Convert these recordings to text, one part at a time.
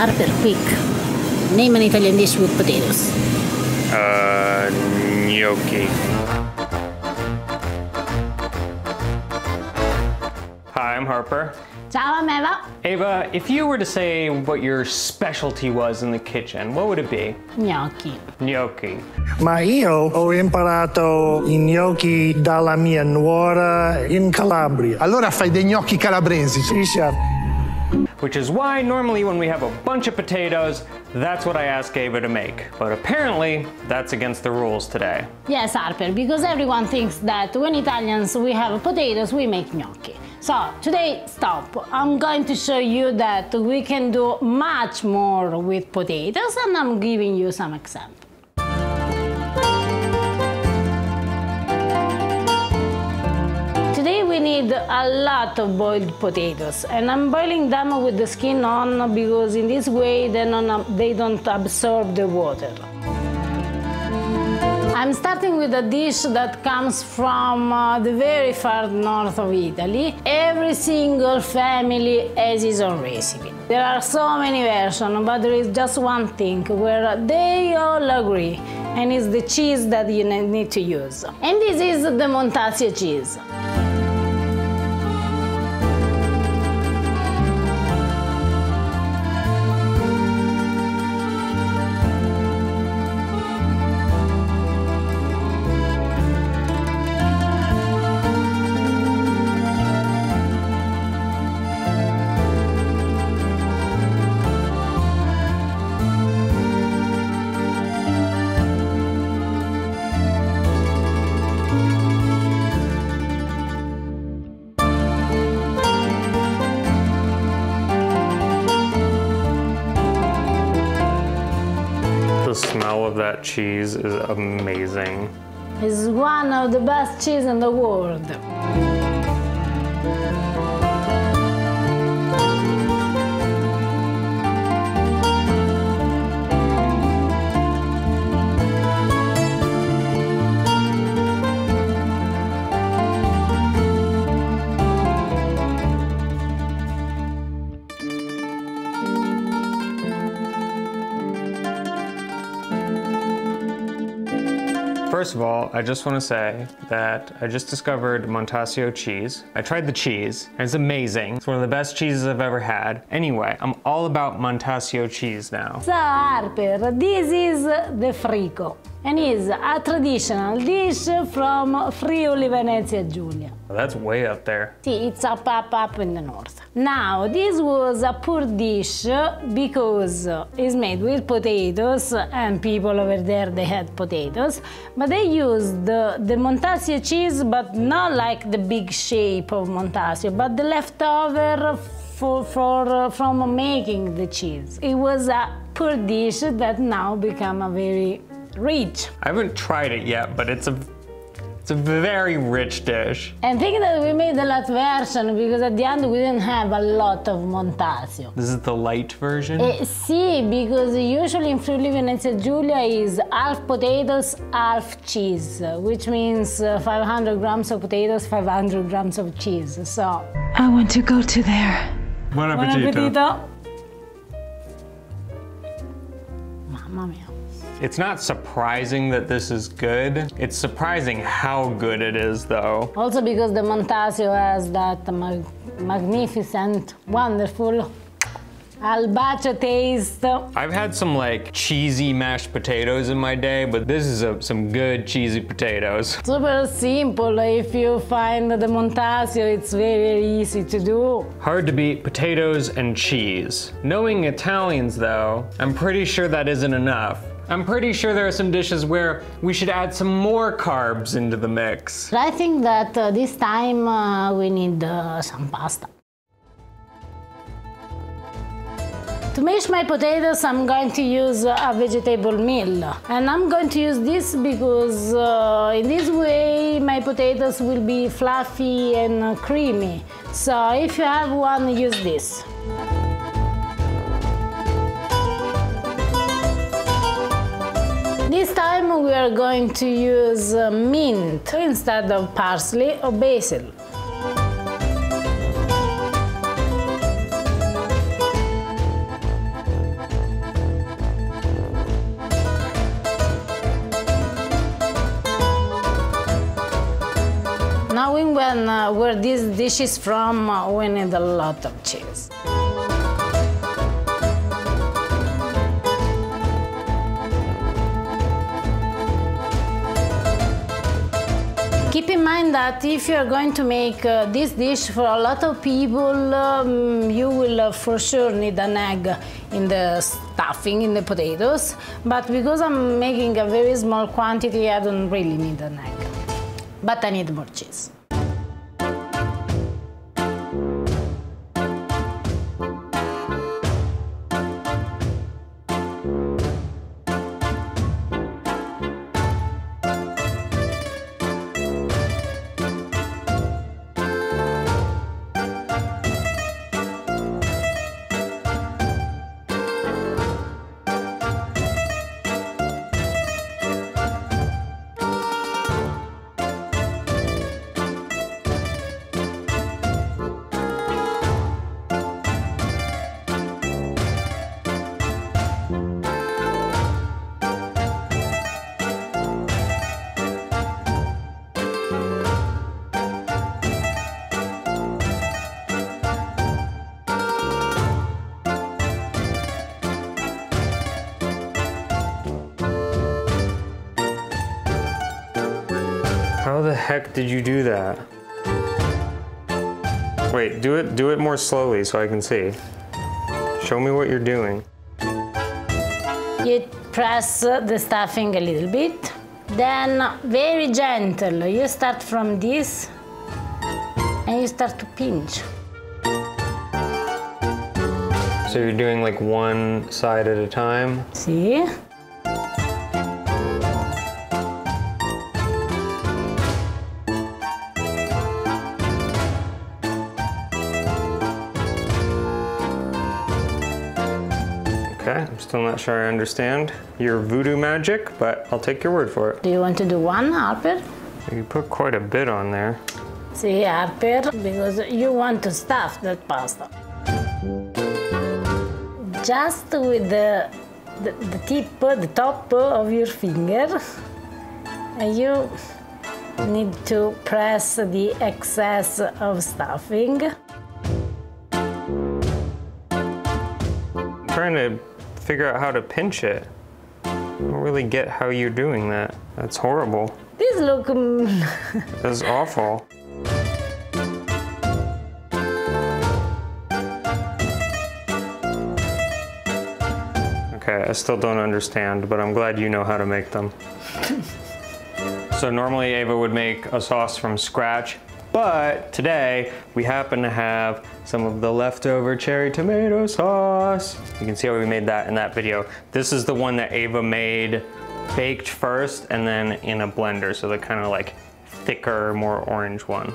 Harper, quick. Name an Italian dish with potatoes. Gnocchi. Hi, I'm Harper. Ciao, I'm Eva. Eva, if you were to say what your specialty was in the kitchen, what would it be? Gnocchi. Gnocchi. Ma io ho imparato i gnocchi dalla mia nuora in Calabria. Allora fai dei gnocchi calabresi. Sì, chef. Which is why normally when we have a bunch of potatoes, that's what I ask Eva to make. But apparently, that's against the rules today. Yes, Harper, because everyone thinks that when Italians we have potatoes, we make gnocchi. So today, stop. I'm going to show you that we can do much more with potatoes, and I'm giving you some examples. Today we need a lot of boiled potatoes, and I'm boiling them with the skin on because in this way they don't absorb the water. I'm starting with a dish that comes from the very far north of Italy. Every single family has its own recipe. There are so many versions, but there is just one thing where they all agree, and it's the cheese that you need to use. And this is the Montasia cheese. The smell of that cheese is amazing. It's one of the best cheese in the world. First of all, I just want to say that I just discovered Montasia cheese. I tried the cheese, and it's amazing. It's one of the best cheeses I've ever had. Anyway, I'm all about Montasia cheese now. So Harper, this is the frico, and is a traditional dish from Friuli Venezia Giulia. Well, that's way up there. See, it's up in the north. Now, this was a poor dish because it's made with potatoes, and people over there, they had potatoes, but they used the Montasia cheese, but not like the big shape of Montasia, but the leftover from making the cheese. It was a poor dish that now become a very rich. I haven't tried it yet, but it's a very rich dish. And think that we made the light version because at the end we didn't have a lot of Montasio. This is the light version? See, because usually in Friuli Venezia Giulia is half potatoes, half cheese, which means 500 grams of potatoes, 500 grams of cheese. So I want to go to there. Buon buon appetito. appetito. Mamma mia. It's not surprising that this is good. It's surprising how good it is, though. Also because the Montasio has that magnificent, wonderful albacio taste. I've had some like cheesy mashed potatoes in my day, but this is some good cheesy potatoes. Super simple. If you find the Montasio, it's very easy to do. Hard to beat potatoes and cheese. Knowing Italians, though, I'm pretty sure that isn't enough. I'm pretty sure there are some dishes where we should add some more carbs into the mix. I think that this time we need some pasta. To mash my potatoes, I'm going to use a vegetable meal. And I'm going to use this because in this way my potatoes will be fluffy and creamy. So if you have one, use this. This time we are going to use mint instead of parsley or basil. when where this dish is from, we need a lot of cheese. Keep in mind that if you're going to make this dish for a lot of people, you will for sure need an egg in the stuffing, in the potatoes. But because I'm making a very small quantity, I don't really need an egg. But I need more cheese. How the heck did you do that? Wait, do it more slowly so I can see. Show me what you're doing. You press the stuffing a little bit, then very gentle, you start from this and you start to pinch. So you're doing like one side at a time? See? Okay, I'm still not sure I understand your voodoo magic, but I'll take your word for it. Do you want to do one, Harper? You put quite a bit on there. See, Harper, because you want to stuff that pasta. Just with the tip, the top of your finger, and you need to press the excess of stuffing. I'm trying to figure out how to pinch it. I don't really get how you're doing that. That's horrible. This look... That's awful. Okay, I still don't understand, but I'm glad you know how to make them. So normally Ava would make a sauce from scratch, but today we happen to have some of the leftover cherry tomato sauce. You can see how we made that in that video. This is the one that Ava made baked first and then in a blender, so the kind of like thicker, more orange one.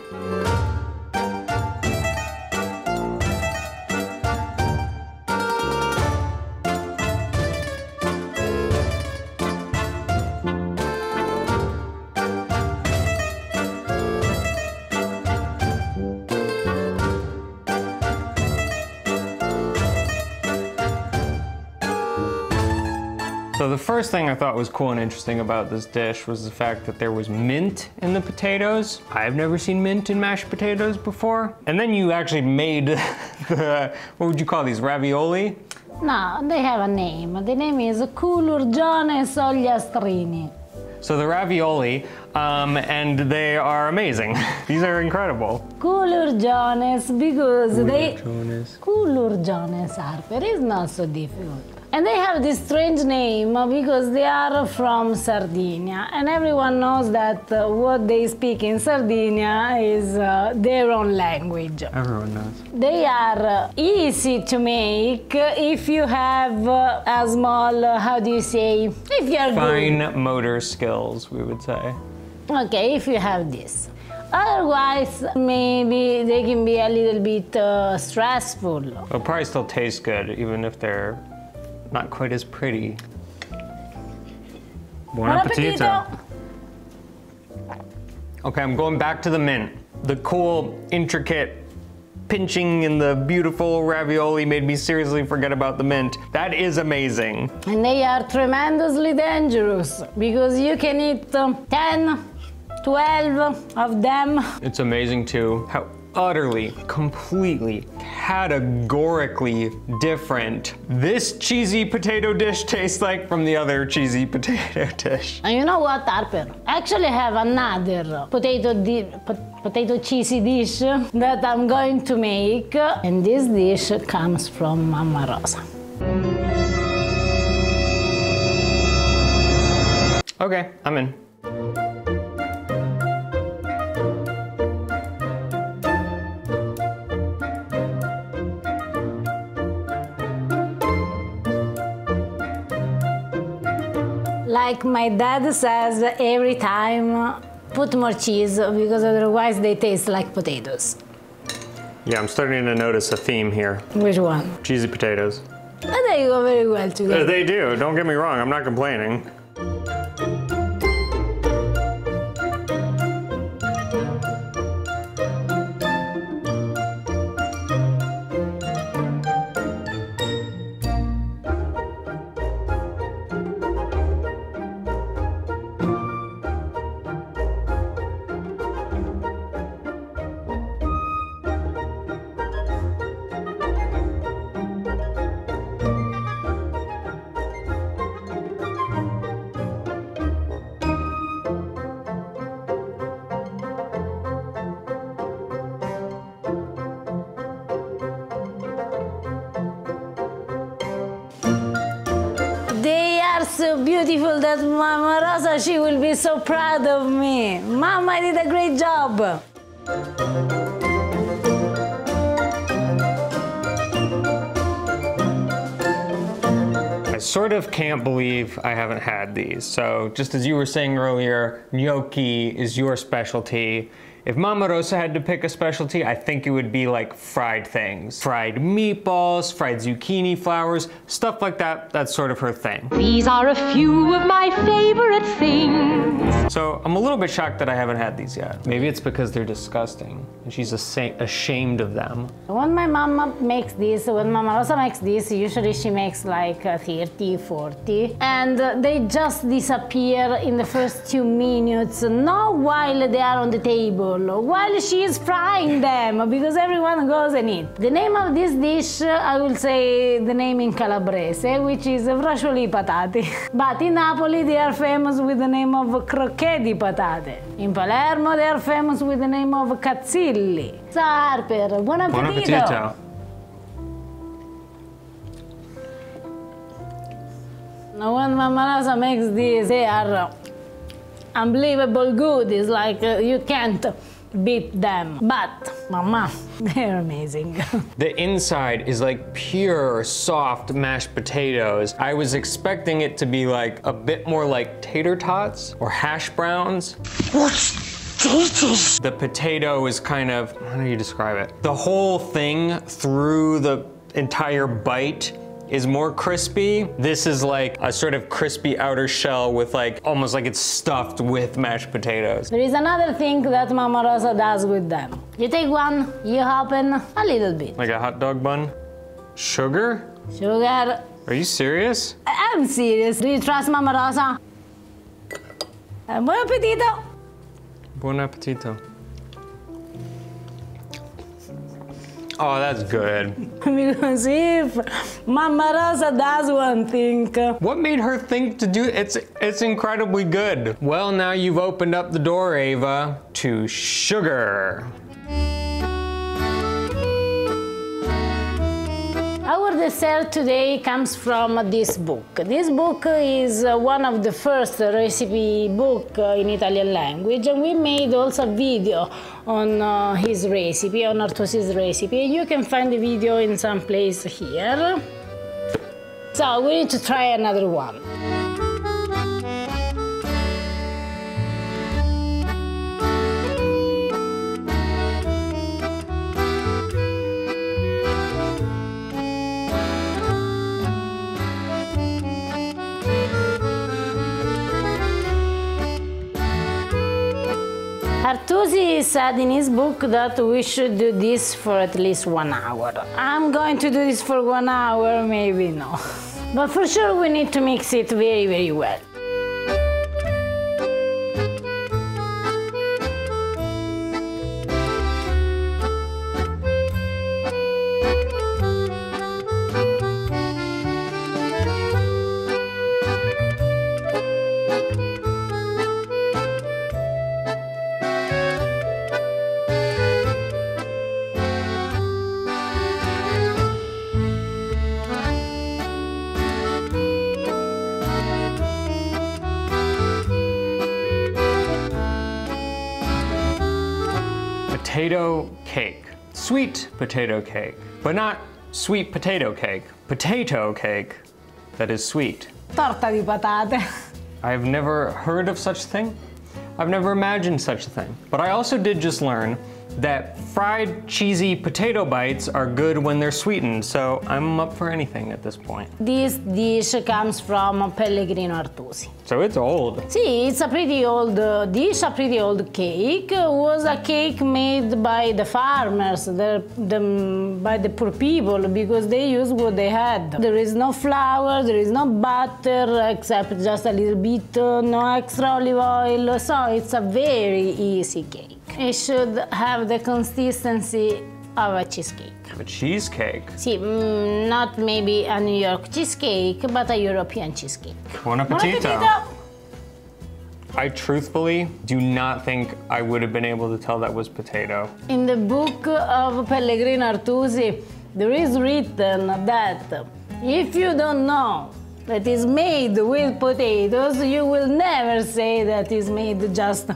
So the first thing I thought was cool and interesting about this dish was the fact that there was mint in the potatoes. I've never seen mint in mashed potatoes before. And then you actually made the, what would you call these, ravioli? No, they have a name. The name is culurgione sogliastrini. So the ravioli, and they are amazing. These are incredible. Culurgiones because Culurgiones. Culurgiones, Harper, is not so difficult. And they have this strange name because they are from Sardinia, and everyone knows that what they speak in Sardinia is their own language. Everyone knows. They are easy to make if you have a small, how do you say, if you are Fine good. motor skills, we would say. Okay, if you have this. Otherwise, maybe they can be a little bit stressful. They'll probably still taste good, even if they're not quite as pretty. Buon appetito. Okay, I'm going back to the mint. The cool, intricate pinching in the beautiful ravioli made me seriously forget about the mint. That is amazing. And they are tremendously dangerous because you can eat 10, 12 of them. It's amazing too how utterly, completely, categorically different this cheesy potato dish tastes like from the other cheesy potato dish. And you know what, Harper? I actually have another potato cheesy dish that I'm going to make, and this dish comes from Mama Rosa. Okay, I'm in. Like my dad says every time, put more cheese because otherwise they taste like potatoes. Yeah, I'm starting to notice a theme here. Which one? Cheesy potatoes. They go very well together. They do, don't get me wrong, I'm not complaining. So beautiful that Mama Rosa, she will be so proud of me. Mama, I did a great job. I sort of can't believe I haven't had these. So just as you were saying earlier, gnocchi is your specialty. If Mama Rosa had to pick a specialty, I think it would be like fried things. Fried meatballs, fried zucchini flowers, stuff like that, that's sort of her thing. These are a few of my favorite things. So I'm a little bit shocked that I haven't had these yet. Maybe it's because they're disgusting and she's ashamed of them. When my mama makes this, when Mama Rosa makes this, usually she makes like 30, 40. And they just disappear in the first 2 minutes, not while they are on the table, while she is frying them, because everyone goes and eats. The name of this dish, I will say the name in Calabrese, which is vrascioli patate. But in Napoli they are famous with the name of crocchè di patate. In Palermo they are famous with the name of cazzilli. So Harper, buon appetito! Buon appetito! Now when Mama Rosa makes these, they are unbelievable good. It's like you can't beat them. But, Mama, they're amazing. The inside is like pure, soft mashed potatoes. I was expecting it to be like a bit more like tater tots or hash browns. What's taters? The potato is kind of, how do you describe it? The whole thing through the entire bite is more crispy. This is like a sort of crispy outer shell with like, almost like it's stuffed with mashed potatoes. There is another thing that Mama Rosa does with them. You take one, you open a little bit. Like a hot dog bun? Sugar? Sugar. Are you serious? I'm serious. Do you trust Mama Rosa? Buon appetito! Buon appetito. Oh, that's good. Because if Mama Rosa does one thing. What made her think to do it? It's incredibly good. Well, now you've opened up the door, Ava, to sugar. Our dessert today comes from this book. This book is one of the first recipe book in Italian language, and we made also a video on his recipe, on Artosi's recipe. You can find the video in some place here. So we need to try another one. Artosi said in his book that we should do this for at least 1 hour. I'm going to do this for 1 hour, maybe no. But for sure we need to mix it very, very well. potato cake. Sweet potato cake, but not sweet potato cake. Potato cake that is sweet. Torta di patate. I've never heard of such a thing. I've never imagined such a thing. But I also did just learn that fried cheesy potato bites are good when they're sweetened, so I'm up for anything at this point. This dish comes from Pellegrino Artusi. So it's old. See, it's a pretty old dish, a pretty old cake. It was a cake made by the farmers, by the poor people, because they used what they had. There is no flour, there is no butter, except just a little bit, no extra olive oil, so it's a very easy cake. It should have the consistency of a cheesecake. A cheesecake? See, not maybe a New York cheesecake, but a European cheesecake. Buon appetito. I truthfully do not think I would have been able to tell that was potato. In the book of Pellegrino Artusi, there is written that if you don't know that it's made with potatoes, you will never say that it's made just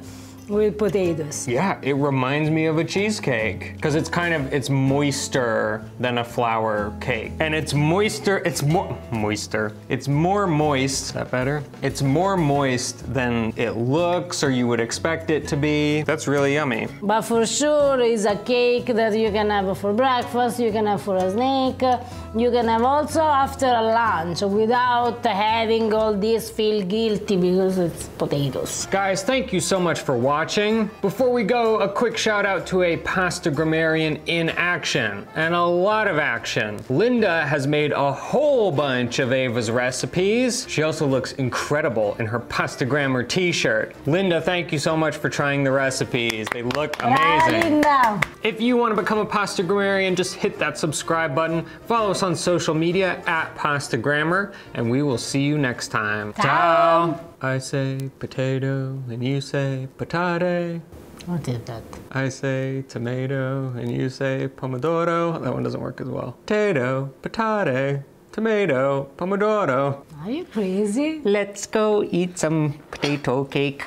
with potatoes. Yeah, it reminds me of a cheesecake because it's moister than a flour cake. And it's moister, it's more moist. Is that better? It's more moist than it looks or you would expect it to be. That's really yummy. But for sure, it's a cake that you can have for breakfast, you can have for a snack, you can have also after a lunch without having all this feel guilty because it's potatoes. Guys, thank you so much for watching. Before we go, a quick shout out to a pasta grammarian in action, and a lot of action. Linda has made a whole bunch of Ava's recipes. She also looks incredible in her pasta grammar t-shirt. Linda, thank you so much for trying the recipes. They look amazing. Linda. If you want to become a pasta grammarian, just hit that subscribe button. Follow us on social media at Pasta Grammar, and we will see you next time. Ciao. I say potato and you say patate. What is that? I say tomato and you say pomodoro. That one doesn't work as well. Potato, patate, tomato, pomodoro. Are you crazy? Let's go eat some potato cake.